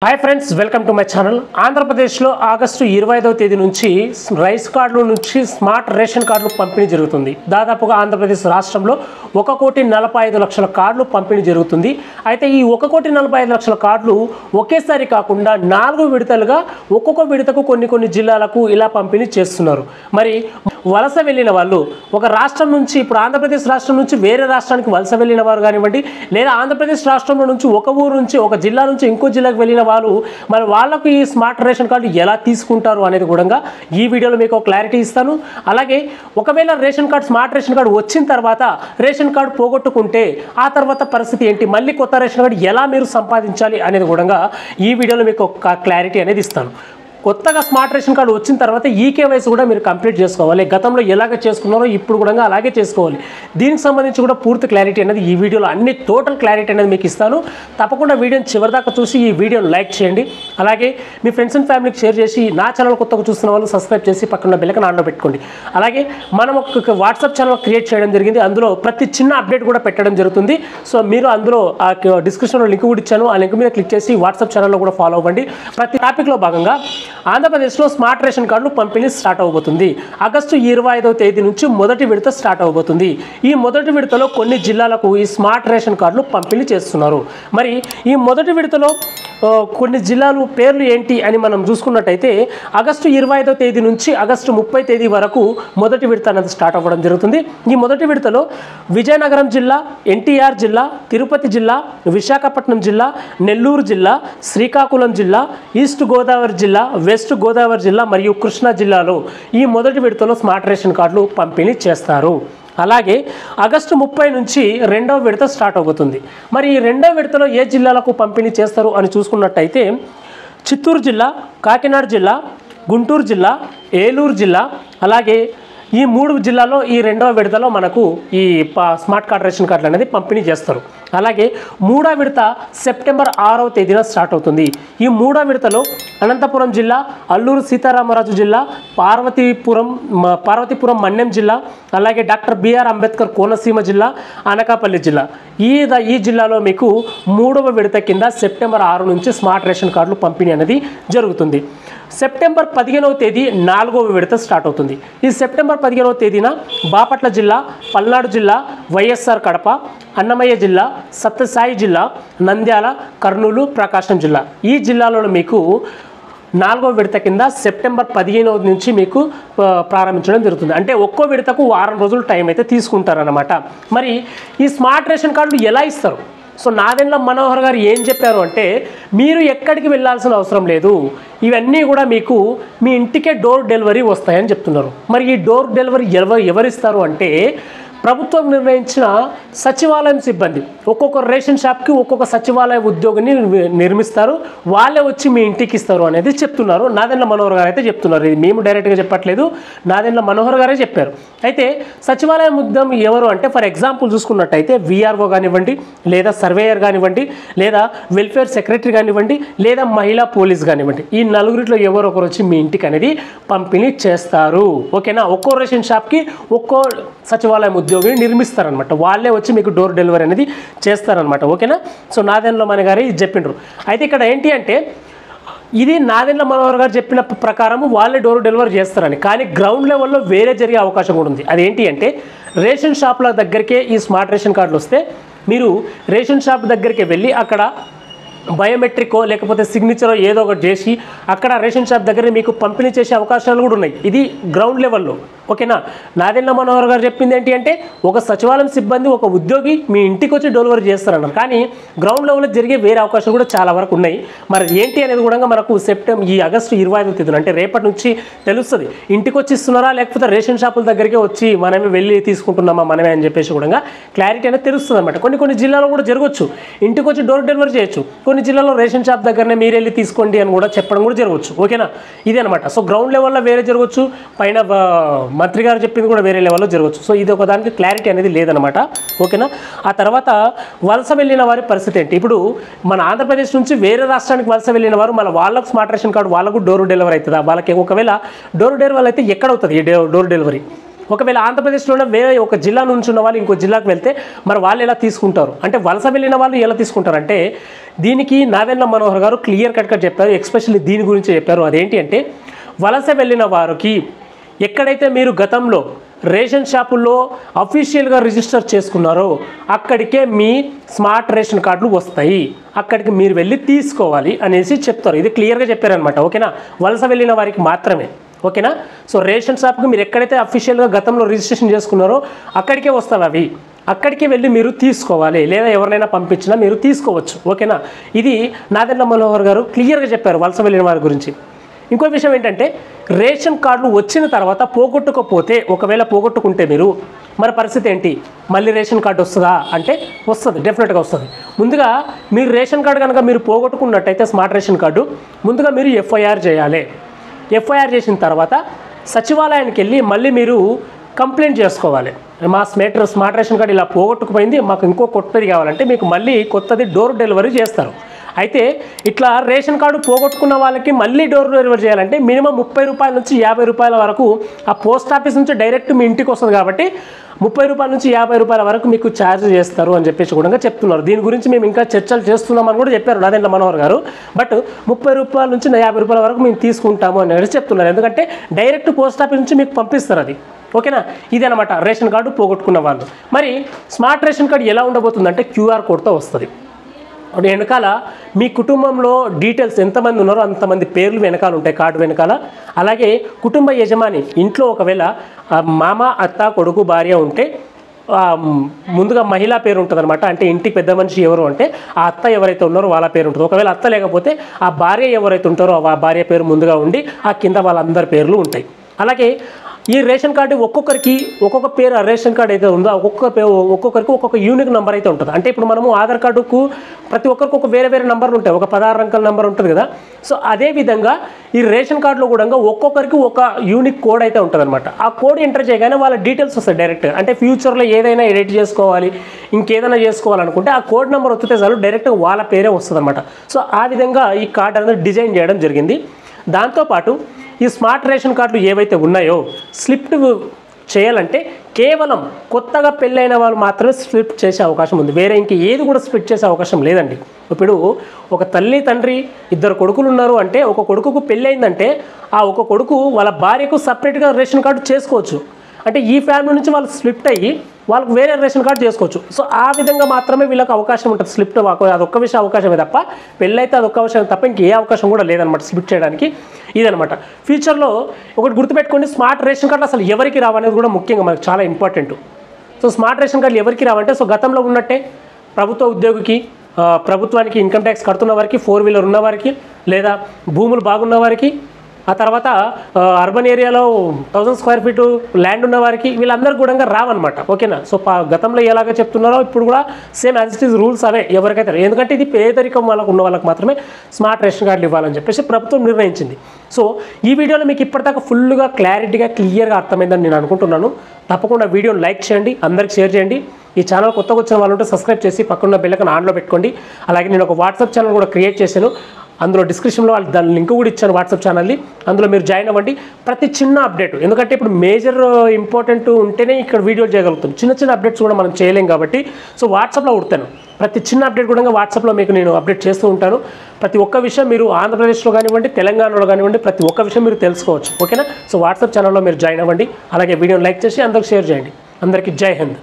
Hi friends welcome to my channel ఆంధ్రప్రదేశ్లో August 25వ తేదీ నుంచి రైస్ కార్డుల నుంచి స్మార్ట్ రేషన్ కార్డులు పంపిణీ జరుగుతుంది. దాదాపుగా ఆంధ్రప్రదేశ్ రాష్ట్రంలో 1,45,00,000 కార్డులు పంపిణీ జరుగుతుంది. అయితే ఈ 1,45,00,000 కార్డులు ఒకేసారి కాకుండా 4 విడతలుగా ఒక్కొక్క విడతకు కొన్ని జిల్లాలకు ఇలా పంపిణీ చేస్తున్నారు. మరి వలస వెళ్ళిన వాళ్ళు ఒక రాష్ట్రం నుంచి ఇప్పుడు ఆంధ్రప్రదేశ్ రాష్ట్రం నుంచి వేరే రాష్ట్రానికి వలస వెళ్ళిన వారు కానివ్వండి, లేదా ఆంధ్రప్రదేశ్ రాష్ట్రంలో నుంచి ఒక ఊరు నుంచి ఒక జిల్లా నుంచి ఇంకో జిల్లాకు వెళ్ళిన వాళ్ళు మరి వాళ్ళకు ఈ స్మార్ట్ రేషన్ కార్డు ఎలా తీసుకుంటారు అనేది కూడా ఈ వీడియోలో మీకు క్లారిటీ ఇస్తాను. అలాగే ఒకవేళ స్మార్ట్ రేషన్ కార్డు వచ్చిన తర్వాత రేషన్ కార్డు పోగొట్టుకుంటే ఆ తర్వాత పరిస్థితి ఏంటి, మళ్ళీ కొత్త రేషన్ కార్డు ఎలా మీరు సంపాదించాలి అనేది కూడా ఈ వీడియోలో మీకు ఒక క్లారిటీ అనేది ఇస్తాను. కొత్తగా స్మార్ట్ రేషన్ కార్డు వచ్చిన తర్వాత ఈకేవైసీ కూడా మీరు కంప్లీట్ చేసుకోవాలి. గతంలో ఎలాగ చేసుకున్నారో ఇప్పుడు కూడా అలాగే చేసుకోవాలి. దీనికి సంబంధించి కూడా పూర్తి క్లారిటీ అనేది ఈ వీడియోలో అన్ని టోటల్ క్లారిటీ అనేది మీకు ఇస్తాను. తప్పకుండా వీడియోని చివరిదాకా చూసి ఈ వీడియోని లైక్ చేయండి. అలాగే మీ ఫ్రెండ్స్ అండ్ ఫ్యామిలీకి షేర్ చేసి నా ఛానల్ కొత్తగా చూస్తున్న వాళ్ళు సబ్స్క్రైబ్ చేసి పక్కన బెల్ ఐకాన్ ఆన్లో పెట్టుకోండి. అలాగే మనం ఒక వాట్సాప్ ఛానల్ క్రియేట్ చేయడం జరిగింది. అందులో ప్రతి చిన్న అప్డేట్ కూడా పెట్టడం జరుగుతుంది. సో మీరు అందులో ఆ డిస్క్రిప్షన్లో లింక్ కూడా ఇచ్చాను. ఆ లింక్ మీద క్లిక్ చేసి వాట్సాప్ ఛానల్లో కూడా ఫాలో అవ్వండి. ప్రతి టాపిక్లో భాగంగా ఆంధ్రప్రదేశ్లో స్మార్ట్ రేషన్ కార్డులు పంపిణీ స్టార్ట్ అవబోతుంది. ఆగస్టు 25వ తేదీ నుంచి మొదటి విడత స్టార్ట్ అవబోతుంది. ఈ మొదటి విడతలో కొన్ని జిల్లాలకు ఈ స్మార్ట్ రేషన్ కార్డులు పంపిణీ చేస్తున్నారు. మరి ఈ మొదటి విడతలో కొన్ని జిల్లాలు పేర్లు ఏంటి అని మనం చూసుకున్నట్టయితే ఆగస్టు 25వ తేదీ నుంచి ఆగస్టు 30 తేదీ వరకు మొదటి విడత అనేది స్టార్ట్ అవ్వడం జరుగుతుంది. ఈ మొదటి విడతలో విజయనగరం జిల్లా, ఎన్టీఆర్ జిల్లా, తిరుపతి జిల్లా, విశాఖపట్నం జిల్లా, నెల్లూరు జిల్లా, శ్రీకాకుళం జిల్లా, ఈస్ట్ గోదావరి జిల్లా, వెస్ట్ గోదావరి జిల్లా మరియు కృష్ణా జిల్లాలో ఈ మొదటి విడతలో స్మార్ట్ రేషన్ కార్డులు పంపిణీ చేస్తారు. అలాగే ఆగస్టు 30 నుంచి రెండవ విడత స్టార్ట్ అవుతుంది. మరి ఈ రెండవ విడతలో ఏ జిల్లాలకు పంపిణీ చేస్తారు అని చూసుకున్నట్టయితే చిత్తూరు జిల్లా, కాకినాడ జిల్లా, గుంటూరు జిల్లా, ఏలూరు జిల్లా, అలాగే ఈ 3 జిల్లాల్లో ఈ రెండవ విడతలో మనకు ఈ స్మార్ట్ కార్డ్ రేషన్ కార్డులు అనేది పంపిణీ చేస్తారు. అలాగే మూడవ విడత సెప్టెంబర్ 6వ తేదీన స్టార్ట్ అవుతుంది. ఈ మూడవ విడతలో అనంతపురం జిల్లా, అల్లూరు సీతారామరాజు జిల్లా, పార్వతీపురం మన్యం జిల్లా, అలాగే డాక్టర్ బిఆర్ అంబేద్కర్ కోనసీమ జిల్లా, అనకాపల్లి జిల్లా ఈ జిల్లాలో మీకు మూడవ విడత కింద సెప్టెంబర్ 6 నుంచి స్మార్ట్ రేషన్ కార్డులు పంపిణీ అనేది జరుగుతుంది. సెప్టెంబర్ 15వ తేదీ 4వ విడత స్టార్ట్ అవుతుంది. ఈ సెప్టెంబర్ 15వ తేదీన బాపట్ల జిల్లా, పల్నాడు జిల్లా, వైఎస్ఆర్ కడప, అన్నమయ్య జిల్లా, సత్యసాయి జిల్లా, నంద్యాల, కర్నూలు, ప్రకాశం జిల్లా ఈ జిల్లాలలో మీకు 4వ విడత కింద సెప్టెంబర్ 15వ నుంచి మీకు ప్రారంభించడం జరుగుతుంది. అంటే ఒక్కో విడతకు వారం రోజులు టైం అయితే తీసుకుంటారన్నమాట. మరి ఈ స్మార్ట్ రేషన్ కార్డులు ఎలా ఇస్తారు? సో నాదెండ్ల మనోహర్ గారు ఏం చెప్పారు అంటే మీరు ఎక్కడికి వెళ్ళాల్సిన అవసరం లేదు, ఇవన్నీ కూడా మీకు మీ ఇంటికే డోర్ డెలివరీ వస్తాయని చెప్తున్నారు. మరి ఈ డోర్ డెలివరీ ఎవరిస్తారు అంటే ప్రభుత్వం నిర్ణయించిన సచివాలయం సిబ్బంది ఒక్కొక్క రేషన్ షాప్కి ఒక్కొక్క సచివాలయ ఉద్యోగిని నిర్మిస్తారు. వాళ్ళే వచ్చి మీ ఇంటికి ఇస్తారు అనేది చెప్తున్నారు. నాదెండ్ల మనోహర్ గారు అయితే చెప్తున్నారు. ఇది మేము డైరెక్ట్గా చెప్పట్లేదు, నాదెండ్ల మనోహర్ గారే చెప్పారు. అయితే సచివాలయం ఉద్యోగం ఎవరు అంటే ఫర్ ఎగ్జాంపుల్ చూసుకున్నట్టయితే విఆర్ఓ కానివ్వండి, లేదా సర్వేయర్ కానివ్వండి, లేదా వెల్ఫేర్ సెక్రటరీ కానివ్వండి, లేదా మహిళా పోలీస్ కానివ్వండి, ఈ నలుగురిలో ఎవరో ఒకరు వచ్చి మీ ఇంటికి అనేది పంపిణీ చేస్తారు. ఓకేనా? ఒక్కో రేషన్ షాప్కి ఒక్కో సచివాలయం ఉద్యోగిని నిర్మిస్తారనమాట. వాళ్ళే వచ్చి మీకు డోర్ డెలివరీ అనేది చేస్తారనమాట. ఓకేనా? సో నాదెండ్ల మన గారు ఇది చెప్పిండ్రు. అయితే ఇక్కడ ఏంటి అంటే ఇది నాదెండ్ల మనోహర్ గారు చెప్పిన ప్రకారం వాళ్ళే డోర్ డెలివరీ చేస్తారని, కానీ గ్రౌండ్ లెవెల్లో వేరే జరిగే అవకాశం కూడా ఉంది. అదేంటి అంటే రేషన్ షాపుల దగ్గరికే ఈ స్మార్ట్ రేషన్ కార్డులు వస్తే మీరు రేషన్ షాప్ దగ్గరికి వెళ్ళి అక్కడ బయోమెట్రికో లేకపోతే సిగ్నేచరో ఏదో ఒకటి చేసి అక్కడ రేషన్ షాప్ దగ్గర మీకు పంపిణీ చేసే అవకాశాలు కూడా ఉన్నాయి. ఇది గ్రౌండ్ లెవెల్లో. ఓకేనా? నాదెండ్ల మనోహర్ గారు చెప్పింది ఏంటి అంటే ఒక సచివాలయం సిబ్బంది ఒక ఉద్యోగి మీ ఇంటికి వచ్చి డెలివరీ చేస్తారన్నారు, కానీ గ్రౌండ్ లెవెల్లో జరిగే వేరే అవకాశాలు కూడా చాలా వరకు ఉన్నాయి. మరి ఏంటి అనేది కూడా మనకు ఈ ఆగస్టు 25వ తేదీన అంటే రేపటి నుంచి తెలుస్తుంది. ఇంటికి వచ్చి ఇస్తున్నారా లేకపోతే రేషన్ షాపుల దగ్గరికే వచ్చి మనమే వెళ్ళి తీసుకుంటున్నామా మనమే అని చెప్పేసి కూడా క్లారిటీ అనేది తెలుస్తుంది అనమాట. కొన్ని జిల్లాలో కూడా జరగవచ్చు, ఇంటికి వచ్చి డోర్ డెలివరీ చేయొచ్చు. కొన్ని జిల్లాలో రేషన్ షాప్ దగ్గరనే మీరు వెళ్ళి తీసుకోండి అని కూడా చెప్పడం కూడా జరగవచ్చు. ఓకేనా? ఇదే అనమాట. సో గ్రౌండ్ లెవెల్లో వేరే జరగవచ్చు, పైన మంత్రి గారు చెప్పింది కూడా వేరే లెవెల్లో జరగవచ్చు. సో ఇది ఒకదానికి క్లారిటీ అనేది లేదనమాట. ఓకేనా? ఆ తర్వాత వలస వెళ్ళిన వారి పరిస్థితి ఏంటి? ఇప్పుడు మన ఆంధ్రప్రదేశ్ నుంచి వేరే రాష్ట్రానికి వలస వెళ్ళిన వారు వాళ్ళకు స్మార్ట్ రేషన్ కార్డు వాళ్ళకు డోర్ డెలివరీ అవుతుందా? వాళ్ళకి ఒకవేళ డోర్ డెలివరీ అయితే ఎక్కడ అవుతుంది ఈ డోర్ డెలివరీ? ఒకవేళ ఆంధ్రప్రదేశ్లోనే వేరే ఒక జిల్లా నుంచి ఉన్న వాళ్ళు ఇంకో జిల్లాకు వెళ్తే మరి వాళ్ళు ఎలా తీసుకుంటారు, అంటే వలస వెళ్ళిన వాళ్ళు ఎలా తీసుకుంటారు అంటే దీనికి నాదెండ్ల మనోహర్ గారు క్లియర్ కట్గా చెప్పారు. ఎస్పెషల్లీ దీని గురించి చెప్పారు. అదేంటి అంటే వలస వెళ్ళిన వారికి ఎక్కడైతే మీరు గతంలో రేషన్ షాపుల్లో అఫీషియల్గా రిజిస్టర్ చేసుకున్నారో అక్కడికే మీ స్మార్ట్ రేషన్ కార్డులు వస్తాయి, అక్కడికి మీరు వెళ్ళి తీసుకోవాలి అనేసి చెప్తారు. ఇది క్లియర్గా చెప్పారనమాట. ఓకేనా, వలస వెళ్ళిన వారికి మాత్రమే. ఓకేనా, సో రేషన్ షాప్కి మీరు ఎక్కడైతే అఫీషియల్గా గతంలో రిజిస్ట్రేషన్ చేసుకున్నారో అక్కడికే వస్తాయి అవి, అక్కడికి వెళ్ళి మీరు తీసుకోవాలి, లేదా ఎవరినైనా పంపించినా మీరు తీసుకోవచ్చు. ఓకేనా, ఇది నాదెండ్ల మనోహర్ గారు క్లియర్గా చెప్పారు వలస వెళ్ళిన వారి గురించి. ఇంకో విషయం ఏంటంటే రేషన్ కార్డులు వచ్చిన తర్వాత పోగొట్టుకోపోతే, ఒకవేళ పోగొట్టుకుంటే మీరు మరి పరిస్థితి ఏంటి, మళ్ళీ రేషన్ కార్డు వస్తుందా అంటే వస్తుంది, డెఫినెట్గా వస్తుంది. ముందుగా మీరు రేషన్ కార్డు కనుక మీరు పోగొట్టుకున్నట్టయితే స్మార్ట్ రేషన్ కార్డు ముందుగా మీరు ఎఫ్ఐఆర్ చేయాలి. ఎఫ్ఐఆర్ చేసిన తర్వాత సచివాలయానికి వెళ్ళి మళ్ళీ మీరు కంప్లైంట్ చేసుకోవాలి. మా స్మార్ట్ రేషన్ కార్డు ఇలా పోగొట్టుకుపోయింది, మాకు ఇంకో కొత్తది కావాలంటే మీకు మళ్ళీ కొత్తది డోర్ డెలివరీ చేస్తారు. అయితే ఇట్లా రేషన్ కార్డు పోగొట్టుకున్న వాళ్ళకి మళ్ళీ డోర్ డెలివరీ చేయాలంటే మినిమం 30 రూపాయల నుంచి 50 రూపాయల వరకు ఆ పోస్ట్ ఆఫీస్ నుంచి డైరెక్ట్ మీ ఇంటికి వస్తుంది. కాబట్టి 30 రూపాయల నుంచి 50 రూపాయల వరకు మీకు ఛార్జ్ చేస్తారు అని చెప్పేసి కూడా చెప్తున్నారు. దీని గురించి మేము ఇంకా చర్చలు చేస్తున్నామని కూడా చెప్పారు నాదెండ్ల మనోహర్ గారు. బట్ 30 రూపాయల నుంచి 50 రూపాయల వరకు మేము తీసుకుంటాము అని చెప్తున్నారు. ఎందుకంటే డైరెక్ట్ పోస్ట్ ఆఫీస్ నుంచి మీకు పంపిస్తారు అది. ఓకేనా, ఇదనమాట రేషన్ కార్డు పోగొట్టుకున్న వాళ్ళు. మరి స్మార్ట్ రేషన్ కార్డు ఎలా ఉండబోతుందంటే QR కోడ్తో వస్తుంది. వెనకాల మీ కుటుంబంలో డీటెయిల్స్ ఎంతమంది ఉన్నారో అంతమంది పేర్లు వెనకాల ఉంటాయి కార్డు వెనకాల. అలాగే కుటుంబ యజమాని ఇంట్లో ఒకవేళ మామ, అత్త, కొడుకు, భార్య ఉంటే ముందుగా మహిళా పేరు ఉంటుంది అనమాట. అంటే ఇంటికి పెద్ద మనిషి ఎవరు అంటే ఆ అత్త ఎవరైతే ఉన్నారో వాళ్ళ పేరు ఉంటుంది. ఒకవేళ అత్త లేకపోతే ఆ భార్య ఎవరైతే ఉంటారో ఆ భార్య పేరు ముందుగా ఉండి ఆ కింద వాళ్ళందరి పేర్లు ఉంటాయి. అలాగే ఈ రేషన్ కార్డు ఒక్కొక్కరికి ఒక్కొక్క పేరు, రేషన్ కార్డు అయితే ఉందో ఒక్కొక్కరికి ఒక్కొక్క యూనిక్ నెంబర్ అయితే ఉంటుంది. అంటే ఇప్పుడు మనము ఆధార్ కార్డుకు ప్రతి ఒక్కరికి ఒక వేరే వేరే నెంబర్లు ఉంటాయి, ఒక 16 అంకెల నెంబర్ ఉంటుంది కదా. సో అదేవిధంగా ఈ రేషన్ కార్డులో కూడా ఒక్కొక్కరికి ఒక యూనిక్ కోడ్ అయితే ఉంటుంది అనమాట. ఆ కోడ్ ఎంటర్ చేయగానే వాళ్ళ డీటెయిల్స్ వస్తాయి డైరెక్ట్గా. అంటే ఫ్యూచర్లో ఏదైనా ఎడిట్ చేసుకోవాలి, ఇంకేదైనా చేసుకోవాలనుకుంటే ఆ కోడ్ నెంబర్ వస్తే చాలు డైరెక్ట్గా వాళ్ళ పేరే వస్తుంది అనమాట. సో ఆ విధంగా ఈ కార్డు అనేది డిజైన్ చేయడం జరిగింది. దాంతోపాటు ఈ స్మార్ట్ రేషన్ కార్డులు ఏవైతే ఉన్నాయో స్లిప్ట్ చేయాలంటే కేవలం కొత్తగా పెళ్ళైన వాళ్ళు మాత్రమే స్ప్లిట్ చేసే అవకాశం ఉంది. వేరే ఇంక ఏది కూడా స్ప్లిట్ చేసే అవకాశం లేదండి. ఇప్పుడు ఒక తల్లి, తండ్రి, 2 కొడుకులు ఉన్నారు అంటే ఒక కొడుకుకు పెళ్ళయిందంటే ఆ ఒక కొడుకు వాళ్ళ భార్యకు సపరేట్గా రేషన్ కార్డు చేసుకోవచ్చు. అంటే ఈ ఫ్యామిలీ నుంచి వాళ్ళు స్ప్లిట్ అయ్యి వాళ్ళకి వేరే రేషన్ కార్డు చేసుకోవచ్చు. సో ఆ విధంగా మాత్రమే వీళ్ళకి అవకాశం ఉంటుంది స్ప్లిట్. అదొక్క విషయం అవకాశమే తప్ప, పెళ్ళైతే అదొక్క అవకాశం తప్ప ఇంకే అవకాశం కూడా లేదనమాట స్ప్లిట్ చేయడానికి. ఇదనమాట. ఫ్యూచర్లో ఒకటి గుర్తుపెట్టుకోండి, స్మార్ట్ రేషన్ కార్డులు అసలు ఎవరికి రావనేది కూడా ముఖ్యంగా మనకు చాలా ఇంపార్టెంట్. సో స్మార్ట్ రేషన్ కార్డులు ఎవరికి రావంటే సో గతంలో ఉన్నట్టే ప్రభుత్వ ఉద్యోగికి, ప్రభుత్వానికి ఇన్కమ్ ట్యాక్స్ కడుతున్న వారికి, 4 వీలర్ ఉన్నవారికి, లేదా భూములు బాగున్న వారికి, ఆ తర్వాత అర్బన్ ఏరియాలో 1000 స్క్వేర్ ఫీటు ల్యాండ్ ఉన్న వారికి వీళ్ళందరూ కూడా రావన్నమాట. ఓకేనా, సో గతంలో ఎలాగ చెప్తున్నారో ఇప్పుడు కూడా same as it is rules అవే ఎవరికైతే. ఎందుకంటే ఇది పేదరికం వాళ్ళకు ఉన్న వాళ్ళకి మాత్రమే స్మార్ట్ రేషన్ కార్డులు ఇవ్వాలని చెప్పేసి ప్రభుత్వం నిర్ణయించింది. సో ఈ వీడియోలో మీకు ఇప్పటిదాకా ఫుల్గా క్లారిటీగా క్లియర్గా అర్థమైందని నేను అనుకుంటున్నాను. తప్పకుండా వీడియోని లైక్ చేయండి, అందరికి షేర్ చేయండి. ఈ ఛానల్ కొత్తగా వచ్చిన వాళ్ళు ఉంటే సబ్స్క్రైబ్ చేసి పక్కన బెల్ ఐకాన్ ఆన్లో పెట్టుకోండి. అలాగే నేను ఒక వాట్సాప్ ఛానల్ కూడా క్రియేట్ చేశాను, అందులో డిస్క్రిప్షన్లో దాని లింక్ కూడా ఇచ్చాను వాట్సాప్ ఛానల్ని. అందులో మీరు జాయిన్ అవ్వండి. ప్రతి చిన్న అప్డేట్, ఎందుకంటే ఇప్పుడు మేజర్ ఇంపార్టెంట్ ఉంటేనే ఇక్కడ వీడియోలు చేయగలుగుతాం, చిన్న చిన్న అప్డేట్స్ కూడా మనం చేయలేం కాబట్టి సో వాట్సాప్లో ఉడతాను. ప్రతి చిన్న అప్డేట్ కూడా వాట్సాప్లో మీకు నేను అప్డేట్ చేస్తూ ఉంటాను. ప్రతి ఒక్క విషయం మీరు ఆంధ్రప్రదేశ్లో కానివ్వండి, తెలంగాణలో కానివ్వండి, ప్రతి ఒక్క విషయం మీరు తెలుసుకోవచ్చు. ఓకేనా, సో వాట్సాప్ ఛానల్లో మీరు జాయిన్ అవ్వండి. అలాగే వీడియోని లైక్ చేసి అందరికి షేర్ చేయండి. అందరికీ జై హింద్.